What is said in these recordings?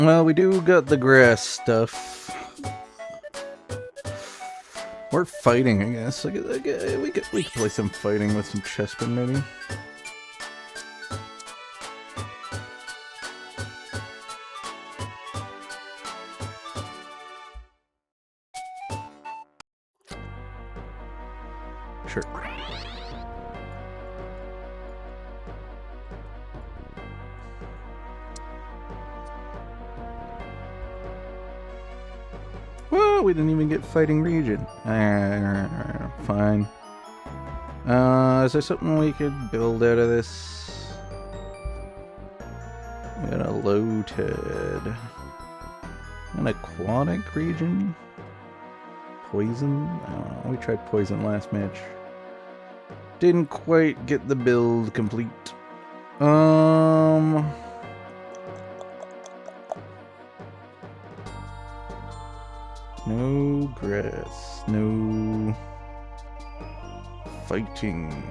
Well, we do got the grass stuff. We're fighting, I guess. We could play some fighting with some chessmen, maybe. Sure. Well, we didn't even get fighting region. Fine. Is there something we could build out of this? We got a low tide. An aquatic region? Poison? I don't know. We tried poison last match. Didn't quite get the build complete. No grass. No fighting.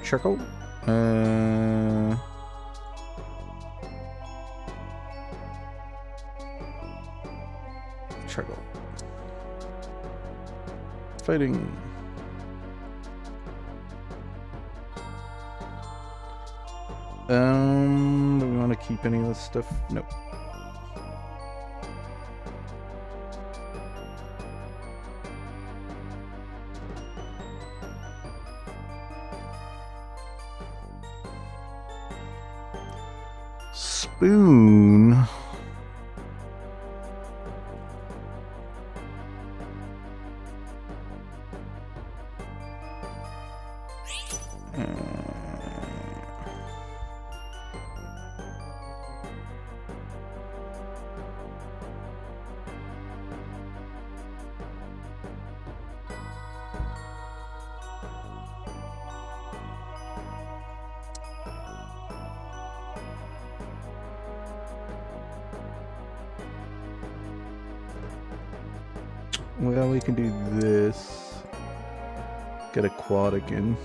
Charcoal. Charcoal. Fighting. Do we want to keep any of this stuff? Nope. Spoon. Well, we can do this. Get a quad again.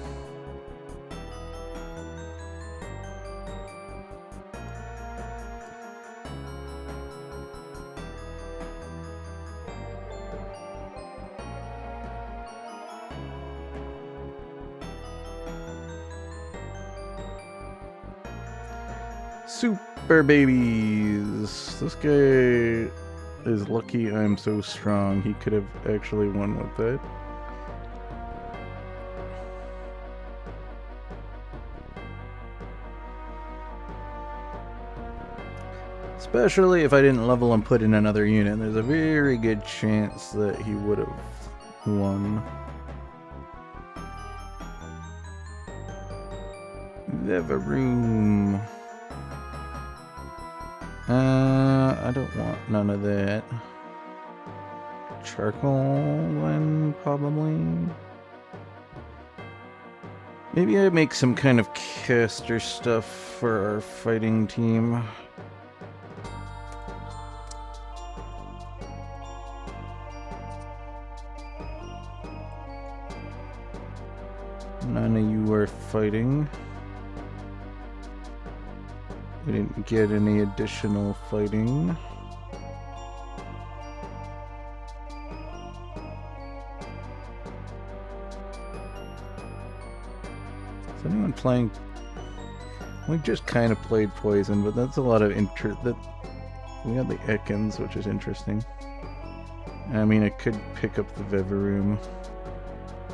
Super babies. This guy is lucky I'm so strong. He could have actually won with that. Especially if I didn't level and put in another unit. There's a very good chance that he would have won. Leveroom. I don't want none of that. Charcoal, then, probably. Maybe I make some kind of caster stuff for our fighting team. None of you are fighting. We didn't get any additional fighting. Is anyone playing? We just kind of played poison, but that's a lot of interest. We got the Ekans, which is interesting. I mean, I could pick up the Vivaroom.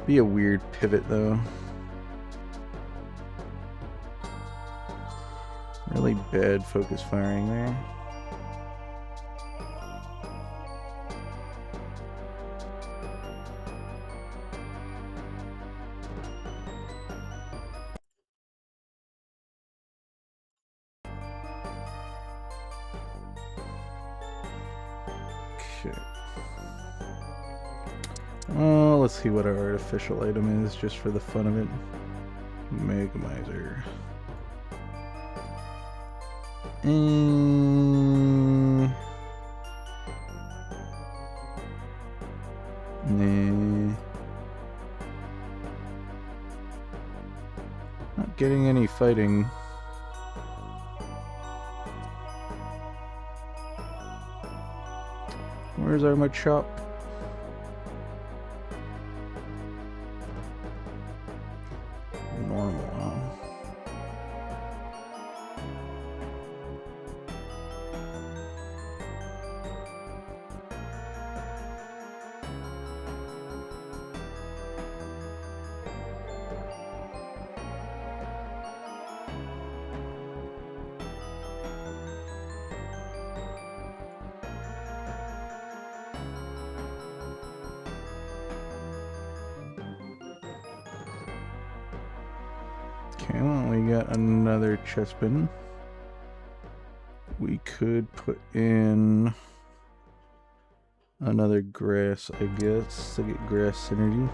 Be a weird pivot, though. Really bad focus firing there. Okay. Well, let's see what our artificial item is, just for the fun of it. Megamizer. Nah. Not getting any fighting. Where's our mud shop? Normal, huh? Okay, well, we got another chest bin. We could put in another grass, I guess, to get grass synergy.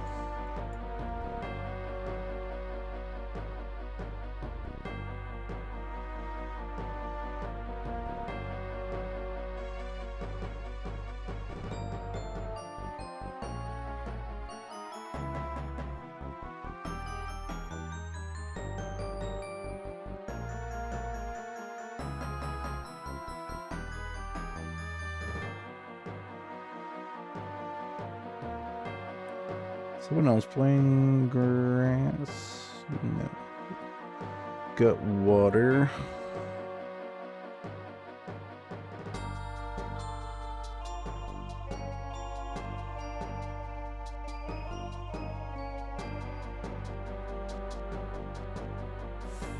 Someone else playing grass? No. Got water.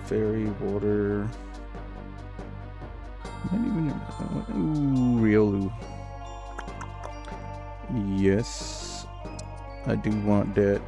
Fairy water. Not even. Ooh, Riolu. Yes. I do want that.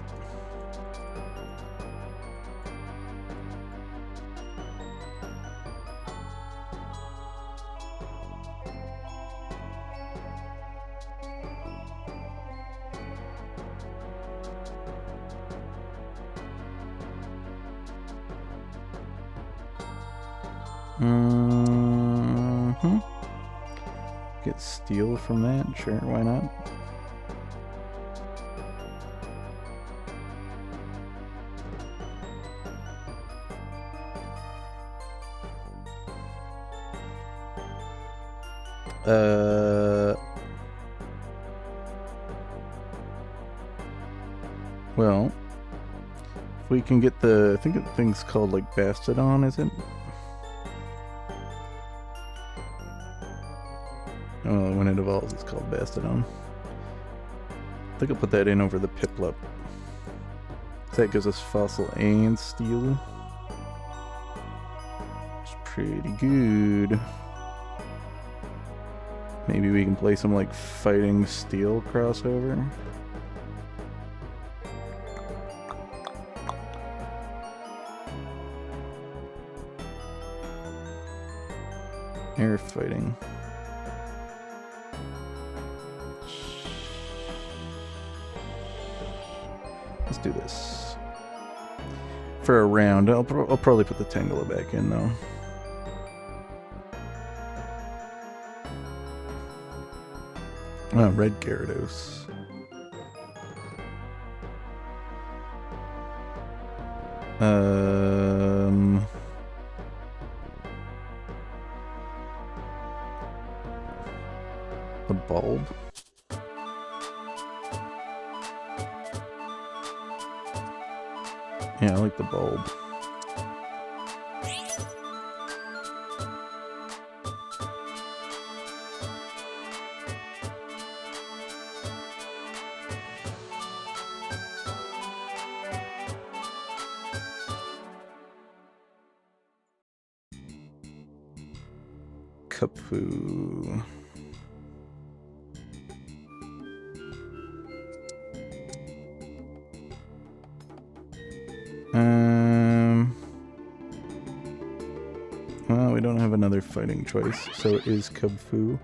Get steel from that? Sure, why not? Well, if we can get the, I think the thing's called like Bastodon, is it? Oh, when it evolves, it's called Bastodon. I think I'll put that in over the Piplup. That gives us fossil and steel. It's pretty good. Maybe we can play some like fighting steel crossover. Air fighting. Let's do this. For a round, I'll probably put the Tangela back in though. Oh, red Gyarados. The bulb. Yeah, I like the bulb. Cupfoo. Well, we don't have another fighting choice, so it is Cubfoo.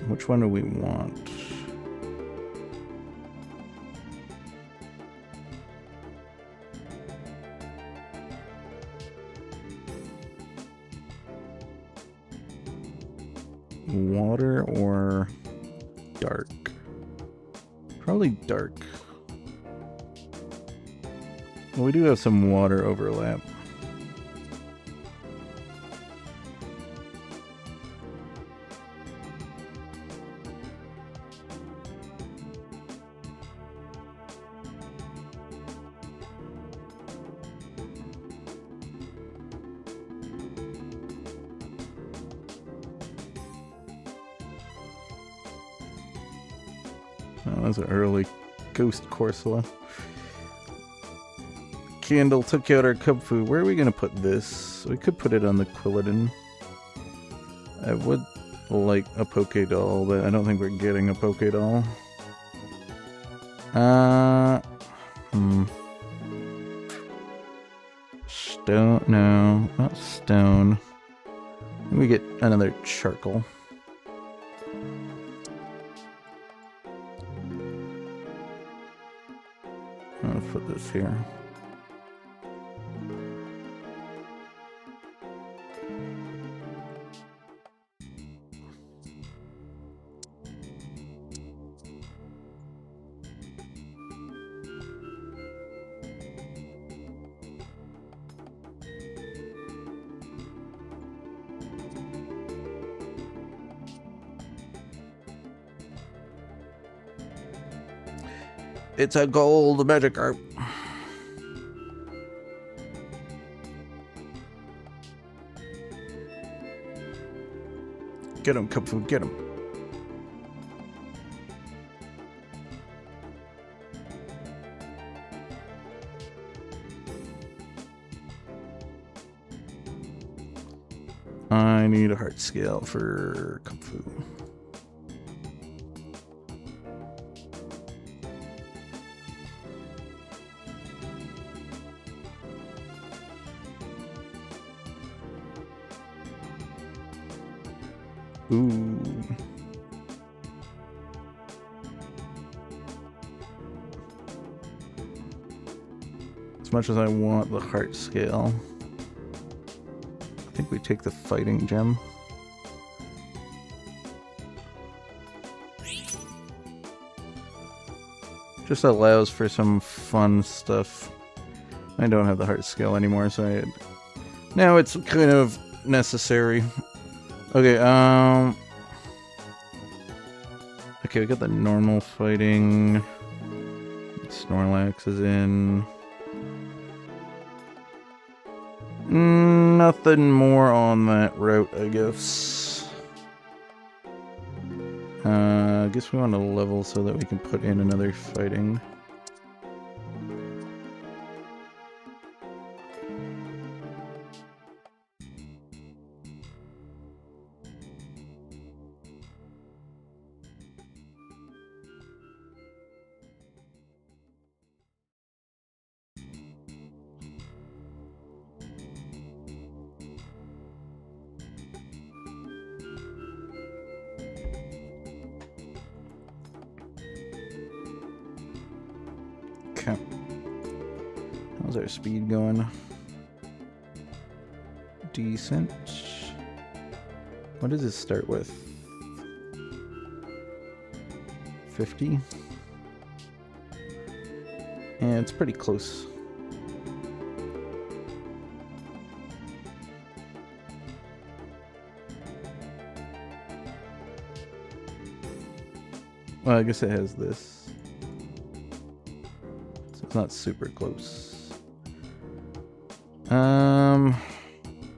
Which one do we want? water or dark? Probably dark. Well, we do have some water overlap. Oh, that's an early ghost Corsola. Candle took out our cub food. Where are we going to put this? We could put it on the Quilladin. I would like a Pokédoll, but I don't think we're getting a Pokédoll. Stone? No, not stone. We get another charcoal. I'll put this here. It's a gold Magikarp. Get him, Cub Food, get him. I need a heart scale for Cub Food. Ooh. As much as I want the heart scale, I think we take the fighting gem. Just allows for some fun stuff. I don't have the heart scale anymore, so now it's kind of necessary. Okay, okay, we got the normal fighting. Snorlax is in. Nothing more on that route, I guess. I guess we want to level so that we can put in another fighting. Okay. How's our speed going? Decent. What does this start with? 50? And it's pretty close. Well, I guess it has this. So it's not super close.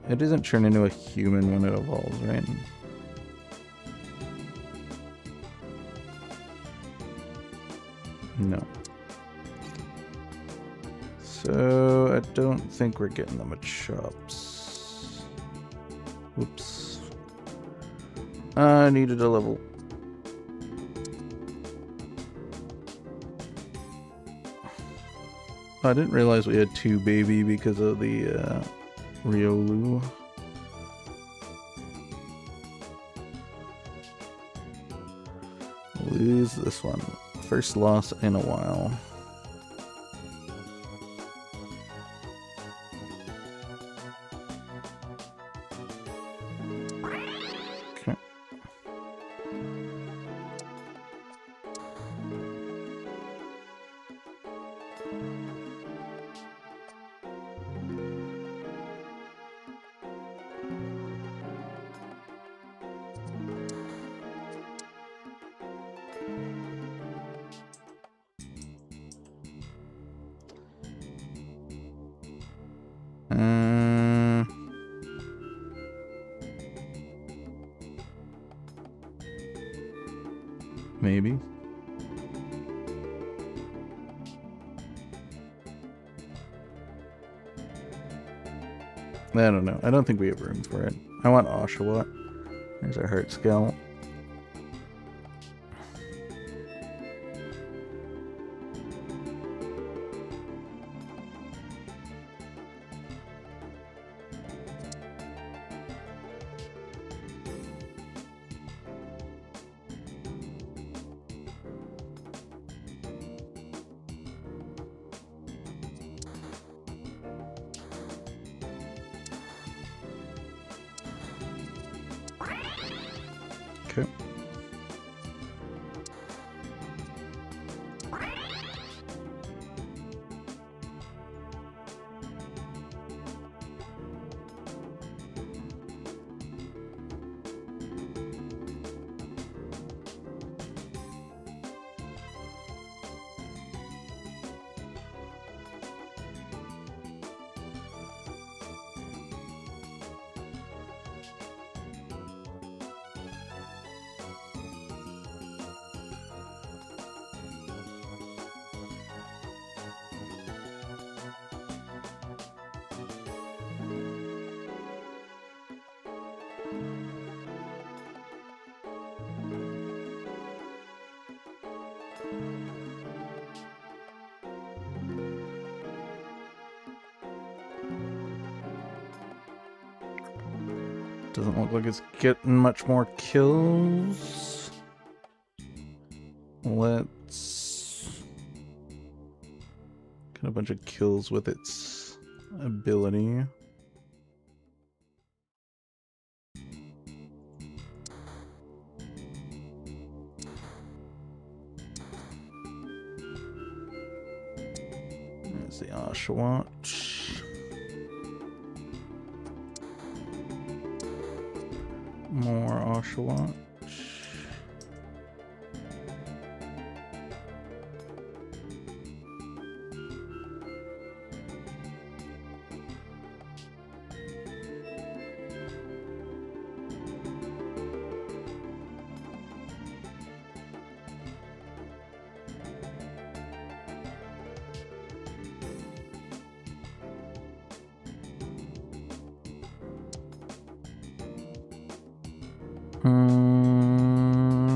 It doesn't turn into a human when it evolves, right? No. So I don't think we're getting them at shops. Whoops. I needed a level. I didn't realize we had 2 baby because of the Riolu. Lose this one. First loss in a while. Okay. Maybe. I don't know. I don't think we have room for it. I want Oshawott. There's our heart scale. Okay. Doesn't look like it's getting much more kills. Let's get a bunch of kills with its ability. There's the Oshawott. More Oshawott.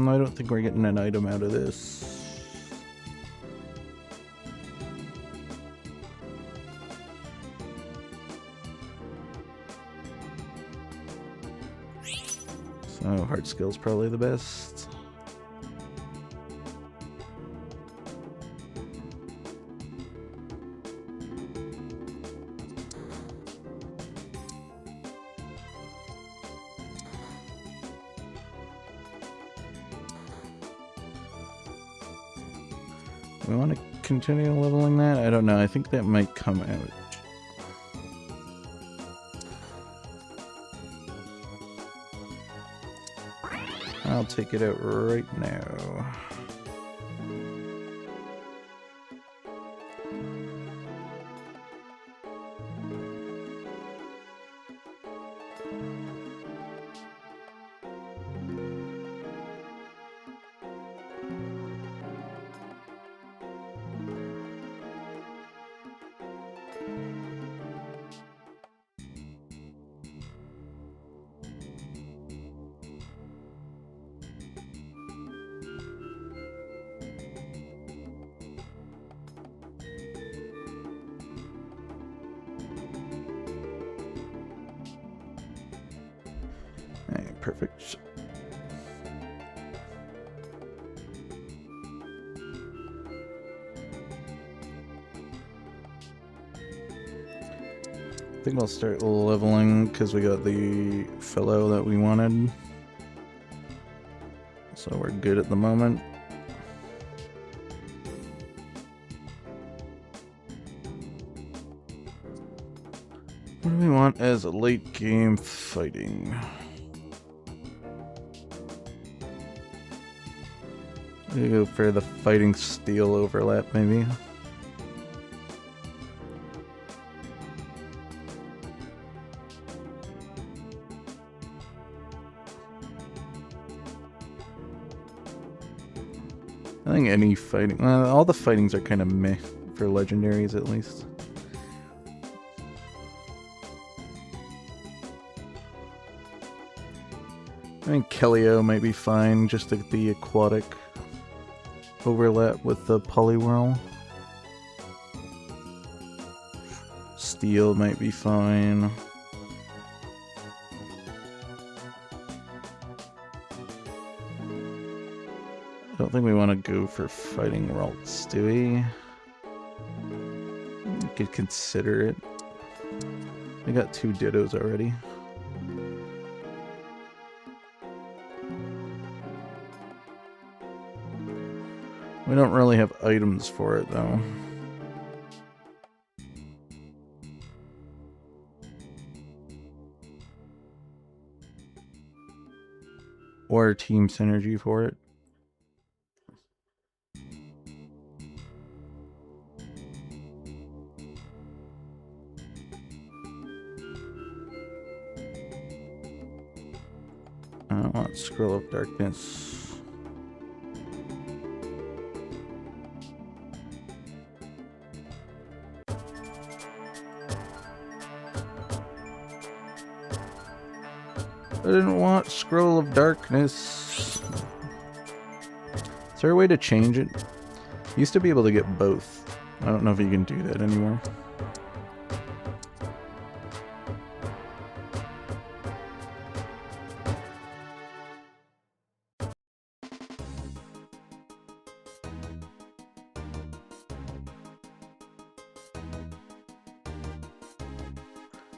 I don't think we're getting an item out of this. So heart skill's probably the best. We want to continue leveling that? I don't know. I think that might come out. I'll take it out right now. Alright, perfect. I think I'll start leveling because we got the fellow that we wanted. So we're good at the moment. What do we want as a late game fighting? We go for the fighting steel overlap maybe. I think any fighting... all the fightings are kind of meh, for legendaries at least. I think Kelio might be fine, just to get the aquatic overlap with the Poliwhirl. Steel might be fine. I don't think we want to go for fighting Ralts, do we? We could consider it. I got 2 Dittos already. We don't really have items for it, though. Or team synergy for it. I don't want Scroll of Darkness. I didn't want Scroll of Darkness. Is there a way to change it? Used to be able to get both. I don't know if you can do that anymore.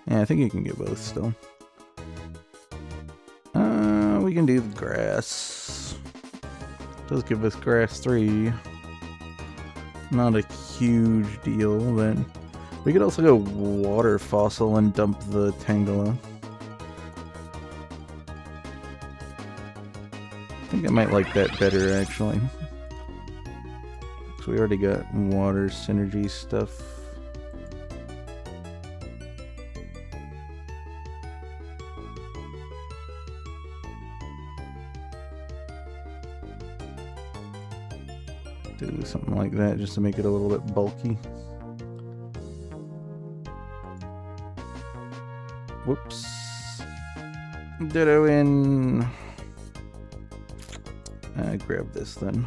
Yeah, I think you can get both still. We can do the grass. Does give us grass 3. Not a huge deal then. We could also go water fossil and dump the Tangela. I think I might like that better actually. So we already got water synergy stuff. Do something like that just to make it a little bit bulky. Whoops. Ditto in. Grab this then.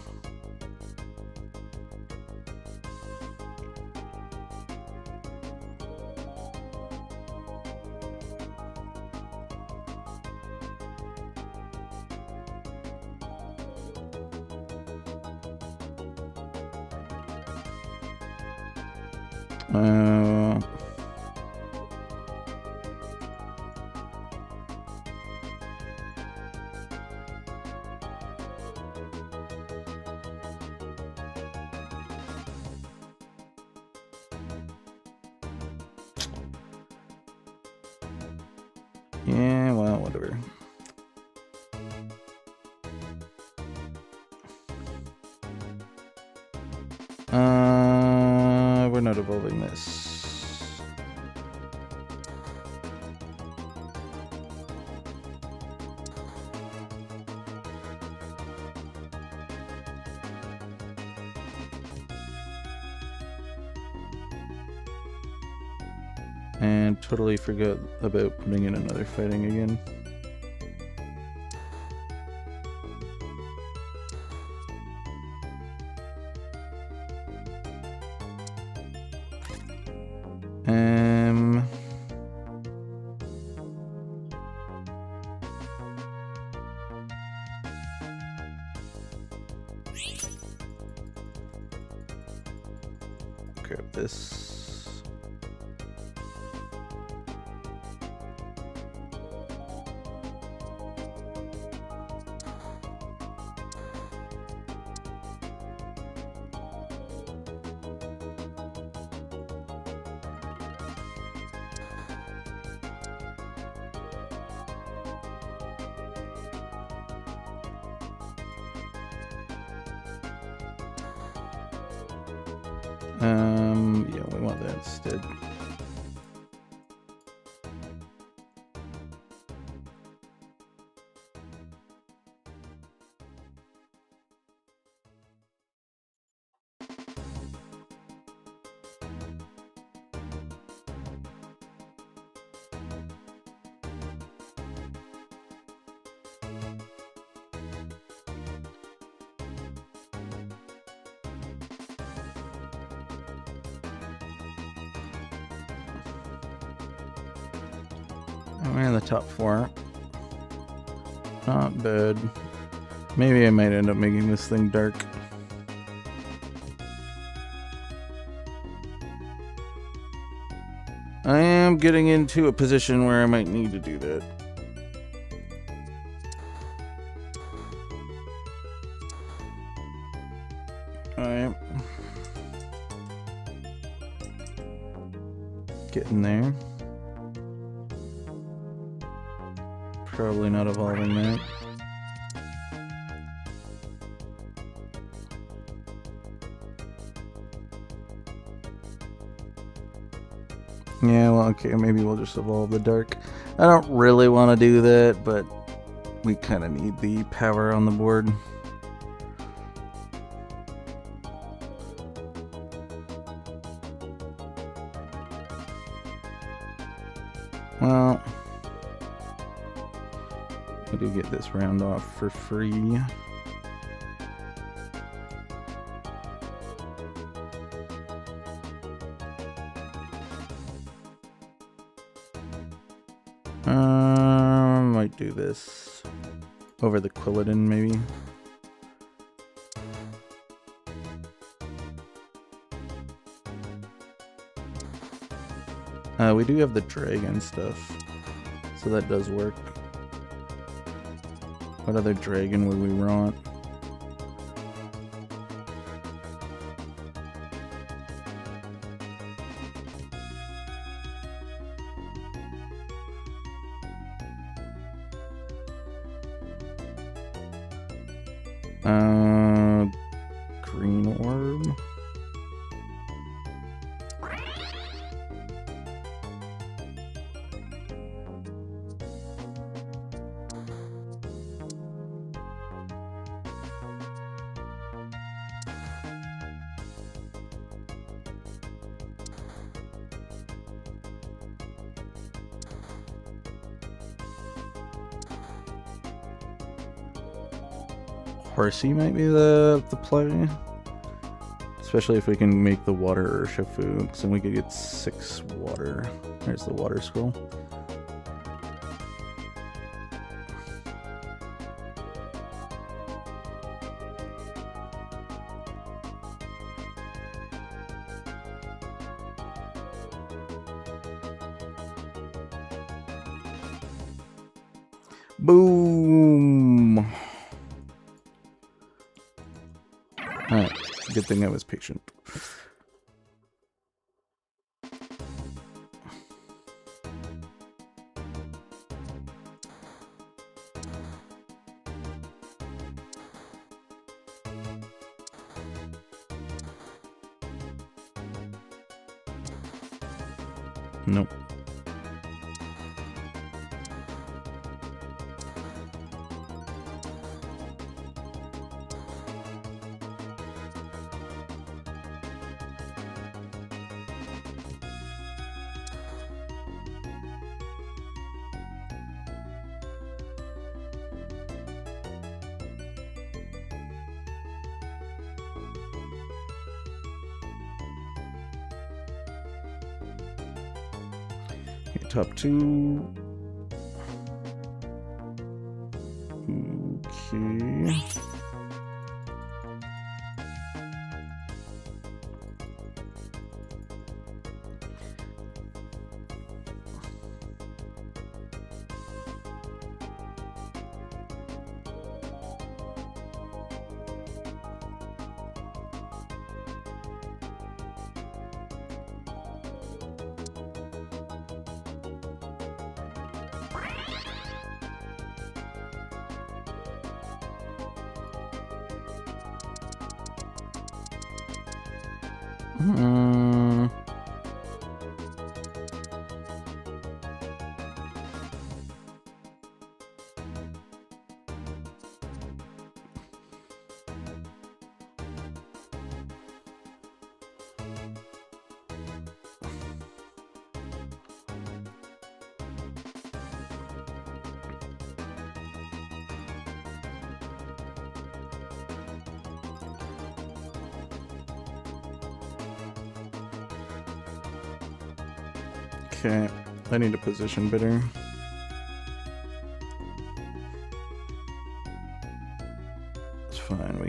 Yeah, well, whatever. We're not evolving this. And totally forgot about putting in another fighting again. Grab this. Yeah, we want that instead. We're in the top 4. Not bad. Maybe I might end up making this thing dark. I am getting into a position where I might need to do that. Alright. Getting there. Probably not evolving that. Yeah, well, okay, maybe we'll just evolve the dark. I don't really want to do that, but we kind of need the power on the board. Well, I do get this round off for free. Might do this over the Quilladin, maybe. We do have the dragon stuff, so that does work. What other dragon would we want? Green orb. Horsey might be the play. Especially if we can make the water Urshifu, so we could get 6 water. There's the water scroll. Boom! Alright, good thing I was patient. Nope. Top 2. Okay. Okay, I need a position bidder.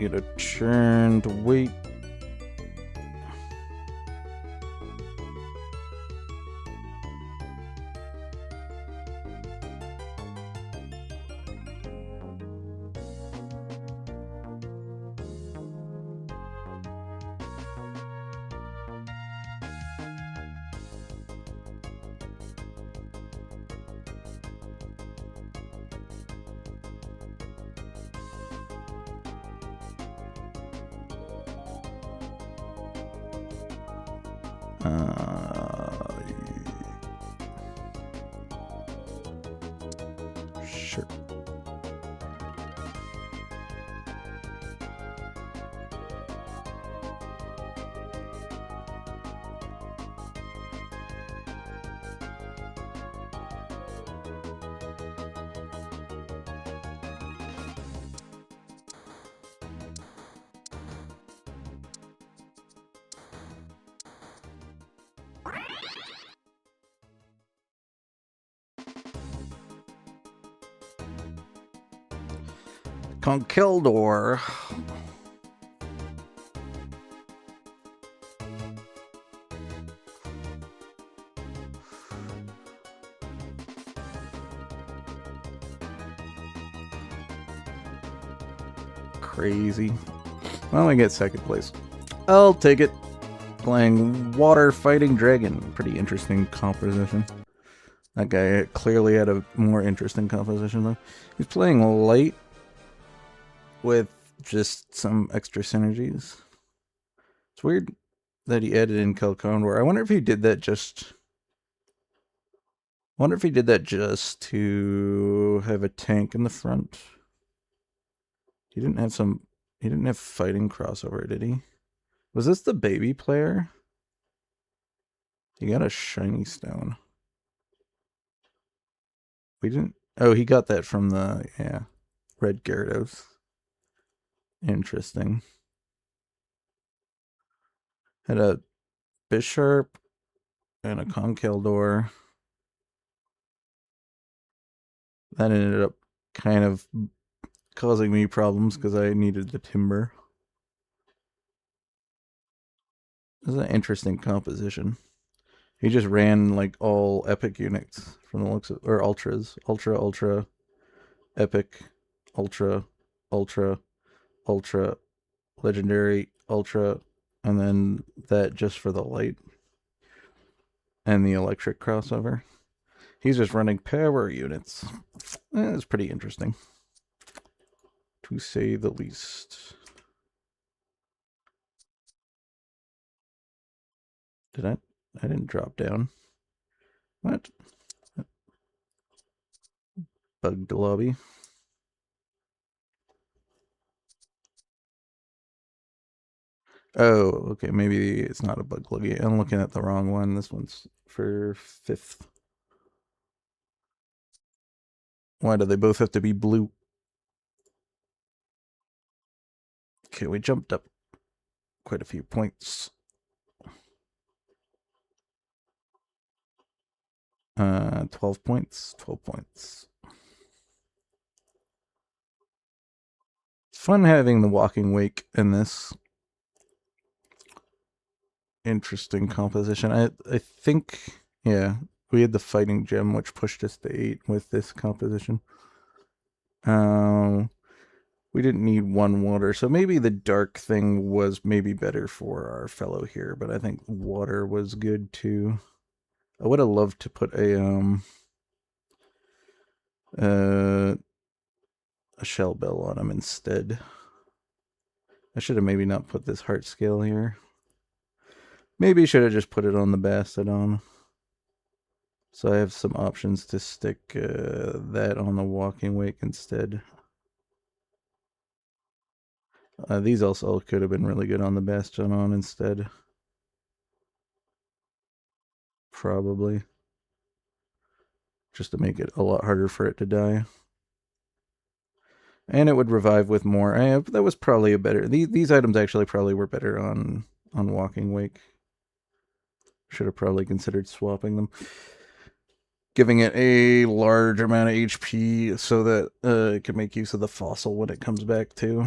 We get a turn to wait. Sure. Conkeldor. Crazy. Well, I get second place. I'll take it. Playing Water Fighting Dragon. Pretty interesting composition. That guy clearly had a more interesting composition, though. He's playing light with just some extra synergies. It's weird that he added in Kelkondor. I wonder if he did that just... I wonder if he did that just to have a tank in the front. He didn't have some... He didn't have fighting crossover, did he? Was this the baby player? He got a shiny stone. We didn't... Oh, he got that from the... Yeah. Red Gyarados. Interesting. Had a Bisharp and a Conkeldor. That ended up kind of causing me problems because I needed the timber. This is an interesting composition. He just ran like all epic units from the looks of, or ultras. Ultra, epic, ultra, legendary, ultra, and then that just for the light and the electric crossover. He's just running power units. It's pretty interesting, to say the least. Did I didn't drop down. What? Bugged lobby. Oh, okay, maybe it's not a bug lobby. I'm looking at the wrong one. This one's for 5th. Why do they both have to be blue? Okay, we jumped up quite a few points. 12 points. 12 points. It's fun having the walking wake in this. Interesting composition. I think, yeah, we had the fighting gem, which pushed us to 8 with this composition. We didn't need 1 water, so maybe the dark thing was maybe better for our fellow here, but I think water was good too. I would have loved to put a shell bell on him instead. I should have maybe not put this heart scale here. Maybe should have just put it on the Bastodon. So I have some options to stick that on the walking wake instead. These also could have been really good on the Bastodon instead. Probably. Just to make it a lot harder for it to die. And it would revive with more. That was probably a better... These items actually probably were better on walking wake. Should have probably considered swapping them. Giving it a large amount of HP so that it can make use of the fossil when it comes back too.